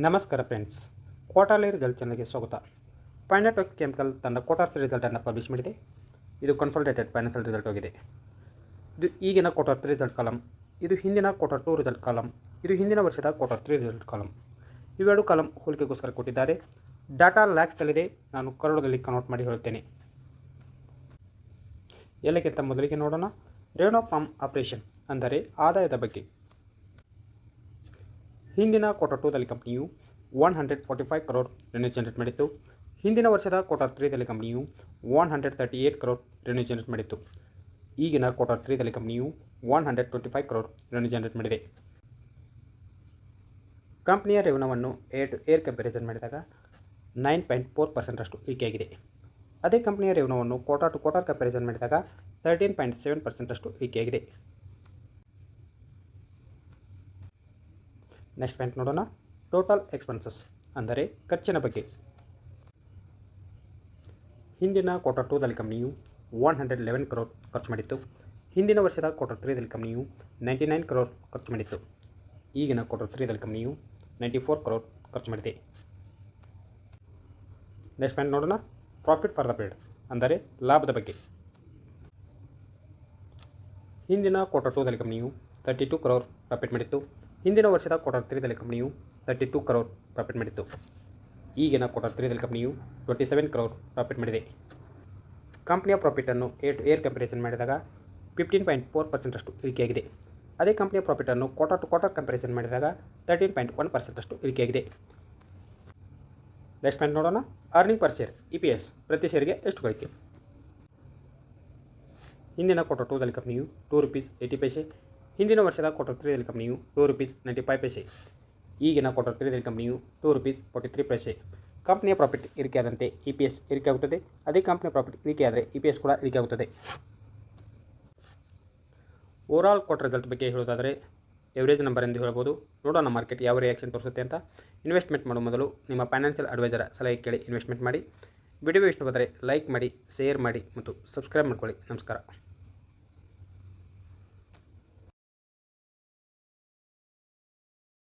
ನಮಸ್ಕಾರ friends, quarterly result ಚಾನಲ್ಗೆ ಸ್ವಾಗತ. ಪೈನಾಟೆಕ್ ಕೆಮಿಕಲ್ ತನ್ನ ಕ್ವಾರ್ಟರ್ ರಿಸಲ್ಟನ್ನು ಪಬ್ಲಿಷ್ ಮಾಡಿದೆ. ಇದು ಕನ್ಸಲ್ಟೇಟೆಡ್ ಫೈನಾನ್ಷಿಯಲ್ ರಿಸಲ್ಟ್ ಆಗಿದೆ. ಇದು ಈಗಿನ ಕ್ವಾರ್ಟರ್ 3 ರಿಸಲ್ಟ್ ಕಾಲಮ್, ಇದು ಹಿಂದಿನ ಕ್ವಾರ್ಟರ್ 2 ರಿಸಲ್ಟ್ ಕಾಲಮ್, ಇದು ಹಿಂದಿನ ವರ್ಷದ ಕ್ವಾರ್ಟರ್ 3 ರಿಸಲ್ಟ್ ಕಾಲಮ್. ಇವೆರಡು ಕಾಲಮ್ ಹೋಲಿಕೆಗೋಸ್ಕರ ಕೊಟ್ಟಿದ್ದಾರೆ. ಡಾಟಾ ಲ್ಯಾಕ್ಸ್ದಲ್ಲಿದೆ, ನಾನು ಕನ್ನಡದಲ್ಲಿ ಕನ್ವರ್ಟ್ ಮಾಡಿ ಹೇಳುತ್ತೇನೆ. ಎಲ್ಲಕ್ಕಿಂತ ಮೊದಲಿಗೆ ನೋಡೋಣ ರೆವೆನ್ಯೂ ಫ್ರಮ್ ಆಪರೇಷನ್, ಅಂದರೆ ಆದಾಯದ ಬಗ್ಗೆ. ಹಿಂದಿನ ಕ್ವಾರ್ಟರ್ 2ದಲ್ಲಿ ಕಂಪನಿಯು 145 crore ರೆವೆನ್ಯೂ ಜನರೇಟ್ ಮಾಡಿತ್ತು. ಹಿಂದಿನ ವರ್ಷದ ಕ್ವಾರ್ಟರ್ 3ದಲ್ಲಿ ಕಂಪನಿಯು 138 crore ರೆವೆನ್ಯೂ ಜನರೇಟ್ ಮಾಡಿತ್ತು. ಈಗಿನ ಕ್ವಾರ್ಟರ್ 3ದಲ್ಲಿ ಕಂಪನಿಯು 125 crore ರೆವೆನ್ಯೂ ಜನರೇಟ್ ಮಾಡಿದೆ. ಕಂಪನಿಯ ರೆವೆನ್ಯೂವನ್ನು ಏರ್ ಟು ಏರ್ ಕಂಪ್ಯಾರಿಸನ್ ಮಾಡಿದಾಗ 9.4% ಇಳಿಕೆಯಾಗಿದೆ. ಅದೇ ಕಂಪನಿಯ ರೆವೆನ್ಯೂವನ್ನು ಕ್ವಾರ್ಟರ್ ಟು ಕ್ವಾರ್ಟರ್ ಕಂಪ್ಯಾರಿಸನ್ ಮಾಡಿದಾಗ 13.7% ಇಳಿಕೆಯಾಗಿದೆ. ನೆಕ್ಸ್ಟ್ ಪಾಯಿಂಟ್ ನೋಡೋಣ, ಟೋಟಲ್ ಎಕ್ಸ್ಪೆನ್ಸಸ್ ಅಂದರೆ ಖರ್ಚಿನ ಬಗ್ಗೆ. ಹಿಂದಿನ ಕ್ವಾರ್ಟರ್ 2ದಲ್ಲಿ ಕಂಪನಿಯು 111 crore ಖರ್ಚು ಮಾಡಿತ್ತು. ಹಿಂದಿನ ವರ್ಷದ ಕ್ವಾರ್ಟರ್ 3ದಲ್ಲಿ ಕಂಪನಿಯು 99 crore ಖರ್ಚು ಮಾಡಿತ್ತು. ಈಗಿನ ಕ್ವಾರ್ಟರ್ 3ದಲ್ಲಿ ಕಂಪನಿಯು 94 crore ಖರ್ಚು ಮಾಡಿದೆ. ನೆಕ್ಸ್ಟ್ ಪಾಯಿಂಟ್ ನೋಡೋಣ, ಪ್ರಾಫಿಟ್ ಫಾರ್ ದ ಪೀರಿಯಡ್ ಅಂದರೆ ಲಾಭದ ಬಗ್ಗೆ. ಹಿಂದಿನ ಕ್ವಾರ್ಟರ್ 2ದಲ್ಲಿ ಕಂಪನಿಯು 32 crore ಪ್ರಾಫಿಟ್ ಮಾಡಿತ್ತು. ಹಿಂದಿನ ವರ್ಷದ ಕ್ವಾರ್ಟರ್ 3ದಲ್ಲಿ ಕಂಪನಿಯು 32 crore ಪ್ರಾಫಿಟ್ ಮಾಡಿತ್ತು. ಈಗಿನ ಕ್ವಾರ್ಟರ್ 3ದಲ್ಲಿ ಕಂಪನಿಯು 27 crore ಪ್ರಾಫಿಟ್ ಮಾಡಿದೆ. ಕಂಪನಿಯ ಪ್ರಾಫಿಟನ್ನು ಏರ್ ಟು ಏರ್ ಕಂಪ್ಯಾರಿಸನ್ ಮಾಡಿದಾಗ 15.4% ಇಳಿಕೆಯಾಗಿದೆ. ಅದೇ ಕಂಪನಿಯ ಪ್ರಾಫಿಟನ್ನು ಕ್ವಾರ್ಟರ್ ಟು ಕ್ವಾರ್ಟರ್ ಕಂಪ್ಯಾರಿಸನ್ ಮಾಡಿದಾಗ 13.1% ಇಳಿಕೆಯಾಗಿದೆ. ನೆಕ್ಸ್ಟ್ ಪಾಯಿಂಟ್ ನೋಡೋಣ, ಅರ್ನಿಂಗ್ ಪರ್ ಶೇರ್ EPS ಪ್ರತಿ ಶೇರಿಗೆ ಎಷ್ಟು ಗಳಿಕೆ. ಹಿಂದಿನ ಕ್ವಾರ್ಟರ್ 2ದಲ್ಲಿ ಕಂಪನಿಯು ₹2.80, ಹಿಂದಿನ ವರ್ಷದ ಕ್ವಾರ್ಟರ್ 3ದಲ್ಲಿ ಕಂಪನಿಯು ₹2.95, ಈಗಿನ ಕ್ವಾರ್ಟರ್ 3ದಲ್ಲಿ ಕಂಪನಿಯು ₹2.43. ಕಂಪನಿಯ ಪ್ರಾಫಿಟ್ ಇಳಿಕೆಯಾದಂತೆ EPS ಇಳಿಕೆಯಾಗುತ್ತದೆ. ಅದೇ ಕಂಪನಿಯ ಪ್ರಾಫಿಟ್ ಇಳಿಕೆಯಾದರೆ EPS ಕೂಡ ಇಳಿಕೆಯಾಗುತ್ತದೆ. ಓವರಾಲ್ ಕ್ವಾರ್ಟರ್ ರಿಸಲ್ಟ್ ಬಗ್ಗೆ ಹೇಳೋದಾದರೆ ಎವರೇಜ್ ನಂಬರ್ ಎಂದು ಹೇಳ್ಬೋದು. ನೋಡೋಣ ಮಾರ್ಕೆಟ್ ಯಾವ ರಿಯಾಕ್ಷನ್ ತೋರಿಸುತ್ತೆ ಅಂತ. ಇನ್ವೆಸ್ಟ್ಮೆಂಟ್ ಮಾಡೋ ಮೊದಲು ನಿಮ್ಮ ಫೈನಾನ್ಷಿಯಲ್ ಅಡ್ವೈಸರ ಸಲಹೆ ಕೇಳಿ ಇನ್ವೆಸ್ಟ್ಮೆಂಟ್ ಮಾಡಿ. ವಿಡಿಯೋ ಇಷ್ಟವಾದರೆ ಲೈಕ್ ಮಾಡಿ, ಶೇರ್ ಮಾಡಿ ಮತ್ತು ಸಬ್ಸ್ಕ್ರೈಬ್ ಮಾಡ್ಕೊಳ್ಳಿ. ನಮಸ್ಕಾರ.